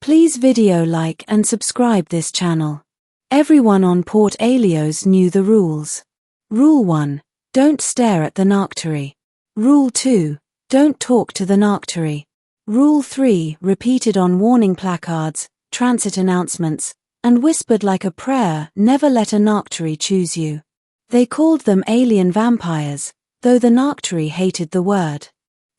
Please video like and subscribe this channel. Everyone on Port Alios knew the rules. Rule 1. Don't stare at the Narctary. Rule 2. Don't talk to the Narctary. Rule 3. Repeated on warning placards, transit announcements, and whispered like a prayer, never let a Narctary choose you. They called them alien vampires, though the Narctary hated the word.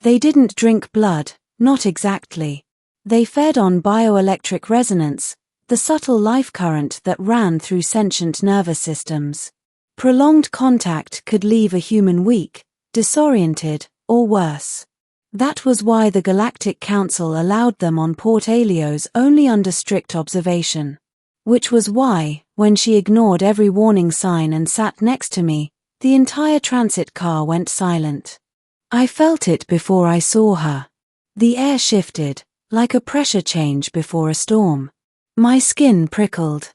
They didn't drink blood, not exactly. They fed on bioelectric resonance, the subtle life current that ran through sentient nervous systems. Prolonged contact could leave a human weak, disoriented, or worse. That was why the Galactic Council allowed them on Port Alios only under strict observation. Which was why, when she ignored every warning sign and sat next to me, the entire transit car went silent. I felt it before I saw her. The air shifted, like a pressure change before a storm. My skin prickled.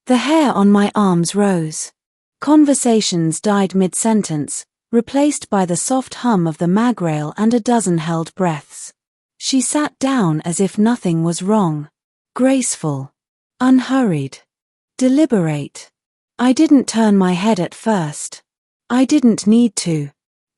The hair on my arms rose. Conversations died mid-sentence, replaced by the soft hum of the magrail and a dozen held breaths. She sat down as if nothing was wrong. Graceful. Unhurried. Deliberate. I didn't turn my head at first. I didn't need to.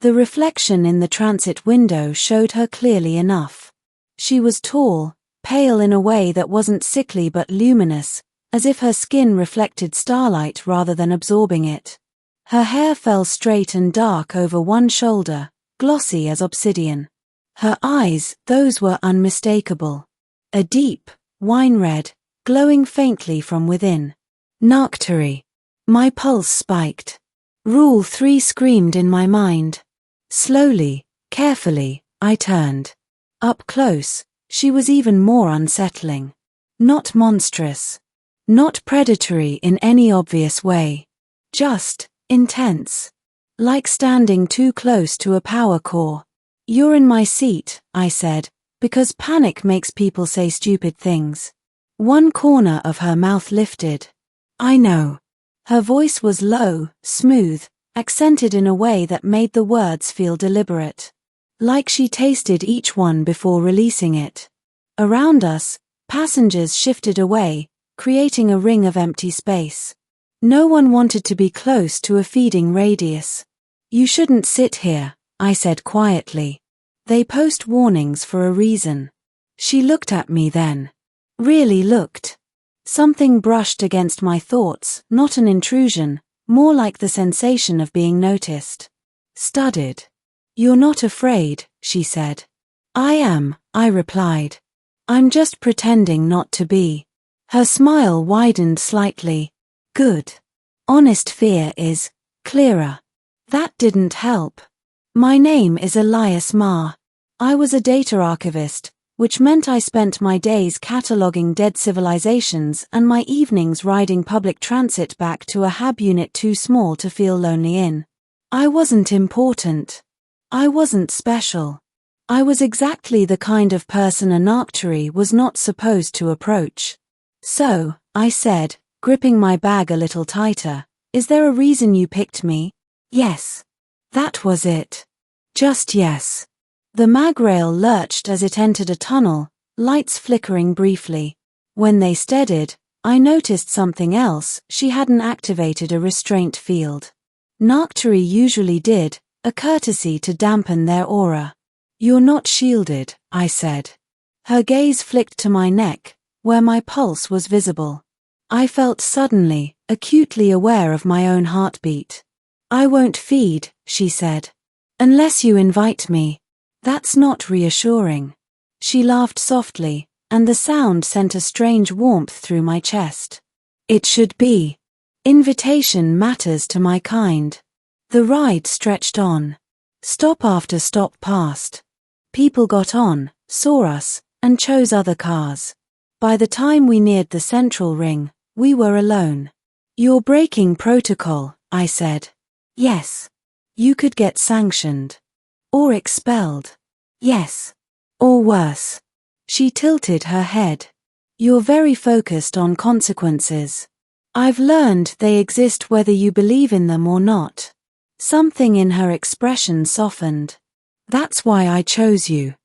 The reflection in the transit window showed her clearly enough. She was tall, pale in a way that wasn't sickly but luminous, as if her skin reflected starlight rather than absorbing it. Her hair fell straight and dark over one shoulder, glossy as obsidian. Her eyes, those were unmistakable. A deep, wine red, glowing faintly from within. Narctary. My pulse spiked. Rule 3 screamed in my mind. Slowly, carefully, I turned. Up close, she was even more unsettling. Not monstrous. Not predatory in any obvious way. Just intense. Like standing too close to a power core. You're in my seat, I said, because panic makes people say stupid things. One corner of her mouth lifted. I know. Her voice was low, smooth, accented in a way that made the words feel deliberate. Like she tasted each one before releasing it. Around us, passengers shifted away, creating a ring of empty space. No one wanted to be close to a feeding radius. You shouldn't sit here, I said quietly. They post warnings for a reason. She looked at me then. Really looked. Something brushed against my thoughts, not an intrusion, more like the sensation of being noticed. Studied. You're not afraid, she said. I am, I replied. I'm just pretending not to be. Her smile widened slightly. Good. Honest fear is clearer. That didn't help. My name is Elias Ma. I was a data archivist, which meant I spent my days cataloging dead civilizations and my evenings riding public transit back to a hab unit too small to feel lonely in. I wasn't important. I wasn't special. I was exactly the kind of person a Narctary was not supposed to approach. So, I said, gripping my bag a little tighter, is there a reason you picked me? Yes. That was it. Just yes. The magrail lurched as it entered a tunnel, lights flickering briefly. When they steadied, I noticed something else. She hadn't activated a restraint field. Narctary usually did, a courtesy to dampen their aura. You're not shielded, I said. Her gaze flicked to my neck, where my pulse was visible. I felt suddenly, acutely aware of my own heartbeat. I won't feed, she said. Unless you invite me. That's not reassuring. She laughed softly, and the sound sent a strange warmth through my chest. It should be. Invitation matters to my kind. The ride stretched on. Stop after stop passed. People got on, saw us, and chose other cars. By the time we neared the central ring, we were alone. You're breaking protocol, I said. Yes. You could get sanctioned. Or expelled. Yes. Or worse. She tilted her head. You're very focused on consequences. I've learned they exist whether you believe in them or not. Something in her expression softened. That's why I chose you.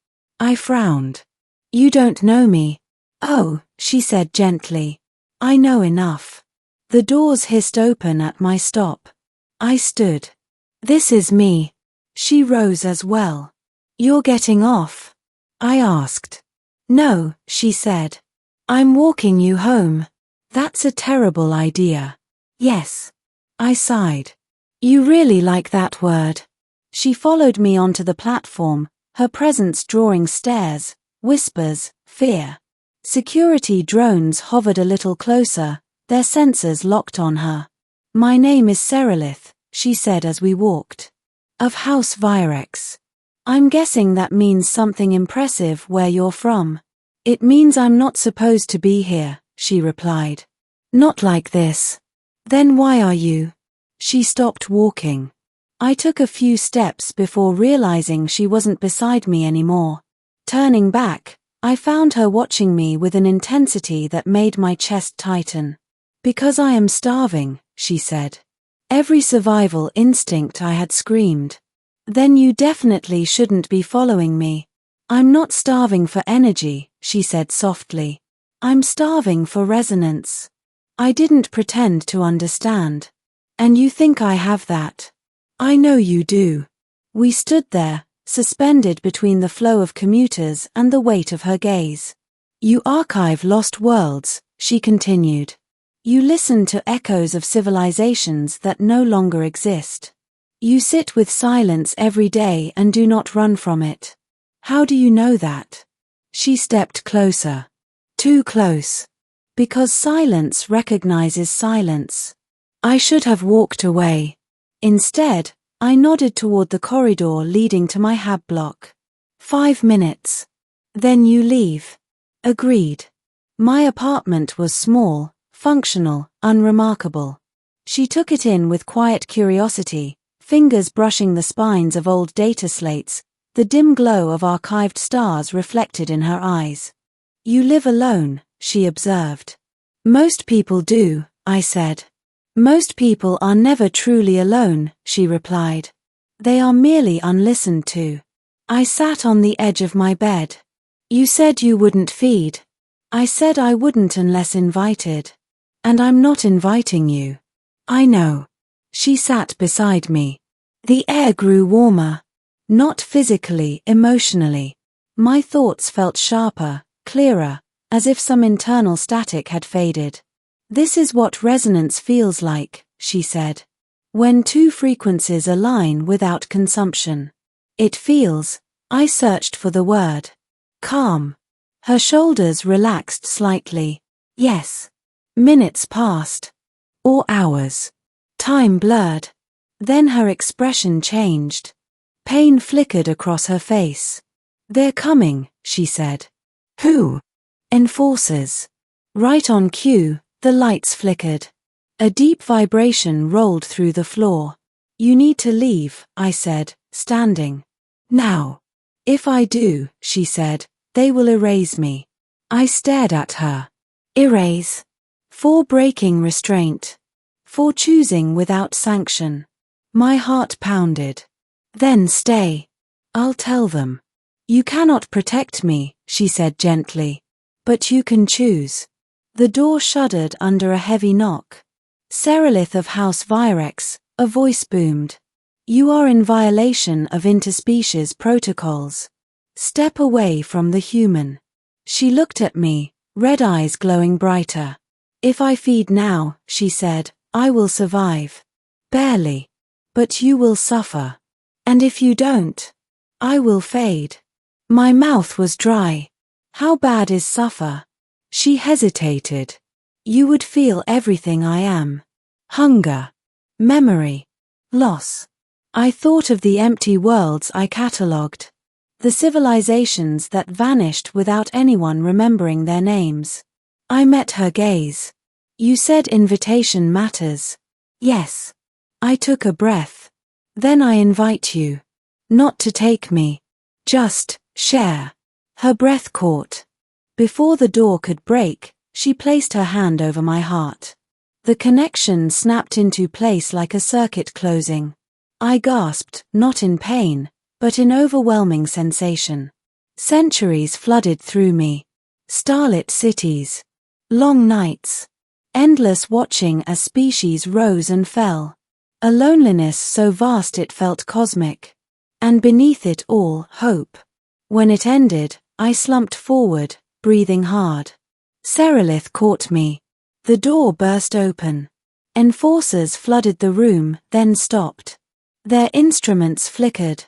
I frowned. You don't know me. Oh, she said gently. I know enough. The doors hissed open at my stop. I stood. This is me. She rose as well. You're getting off? I asked. No, she said. I'm walking you home. That's a terrible idea. Yes. I sighed. You really like that word. She followed me onto the platform, her presence drawing stares, whispers, fear. Security drones hovered a little closer, their sensors locked on her. My name is Serelith, she said as we walked. Of House Virex. I'm guessing that means something impressive where you're from. It means I'm not supposed to be here, she replied. Not like this. Then why are you? She stopped walking. I took a few steps before realizing she wasn't beside me anymore. Turning back, I found her watching me with an intensity that made my chest tighten. Because I am starving, she said. Every survival instinct I had screamed. Then you definitely shouldn't be following me. I'm not starving for energy, she said softly. I'm starving for resonance. I didn't pretend to understand. And you think I have that? I know you do. We stood there, suspended between the flow of commuters and the weight of her gaze. You archive lost worlds, she continued. You listen to echoes of civilizations that no longer exist. You sit with silence every day and do not run from it. How do you know that? She stepped closer. Too close. Because silence recognizes silence. I should have walked away. Instead, I nodded toward the corridor leading to my hab block. 5 minutes. Then you leave. Agreed. My apartment was small, functional, unremarkable. She took it in with quiet curiosity, fingers brushing the spines of old data slates, the dim glow of archived stars reflected in her eyes. You live alone, she observed. Most people do, I said. Most people are never truly alone, she replied. They are merely unlistened to. I sat on the edge of my bed. You said you wouldn't feed. I said I wouldn't unless invited. And I'm not inviting you. I know. She sat beside me. The air grew warmer. Not physically, emotionally. My thoughts felt sharper, clearer, as if some internal static had faded. This is what resonance feels like, she said. When two frequencies align without consumption. It feels, I searched for the word. Calm. Her shoulders relaxed slightly. Yes. Minutes passed. Or hours. Time blurred. Then her expression changed. Pain flickered across her face. They're coming, she said. Who? Enforcers. Right on cue, the lights flickered. A deep vibration rolled through the floor. You need to leave, I said, standing. Now. If I do, she said, they will erase me. I stared at her. Erase. For breaking restraint. For choosing without sanction. My heart pounded. Then stay. I'll tell them. You cannot protect me, she said gently. But you can choose. The door shuddered under a heavy knock. Serelith of House Virex, a voice boomed. You are in violation of interspecies protocols. Step away from the human. She looked at me, red eyes glowing brighter. If I feed now, she said, I will survive. Barely. But you will suffer. And if you don't, I will fade. My mouth was dry. How bad is suffer? She hesitated. You would feel everything I am. Hunger. Memory. Loss. I thought of the empty worlds I catalogued. The civilizations that vanished without anyone remembering their names. I met her gaze. You said invitation matters. Yes. I took a breath. Then I invite you. Not to take me. Just share. Her breath caught. Before the door could break, she placed her hand over my heart. The connection snapped into place like a circuit closing. I gasped, not in pain, but in overwhelming sensation. Centuries flooded through me. Starlit cities, Long nights. Endless watching as species rose and fell. A loneliness so vast it felt cosmic. And beneath it all, hope. When it ended, I slumped forward, breathing hard. Serelith caught me. The door burst open. Enforcers flooded the room, then stopped. Their instruments flickered.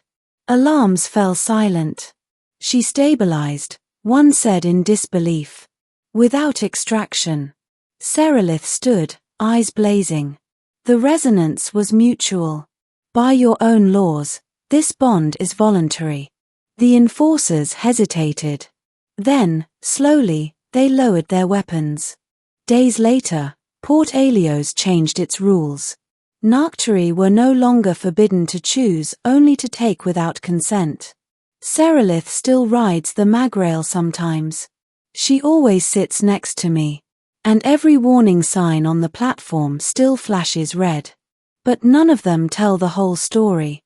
Alarms fell silent. She stabilized, one said in disbelief. Without extraction. Serelith stood, eyes blazing. The resonance was mutual. By your own laws, this bond is voluntary. The enforcers hesitated. Then, slowly, they lowered their weapons. Days later, Port Alios changed its rules. Narctari were no longer forbidden to choose, only to take without consent. Serelith still rides the magrail sometimes. She always sits next to me. And every warning sign on the platform still flashes red. But none of them tell the whole story.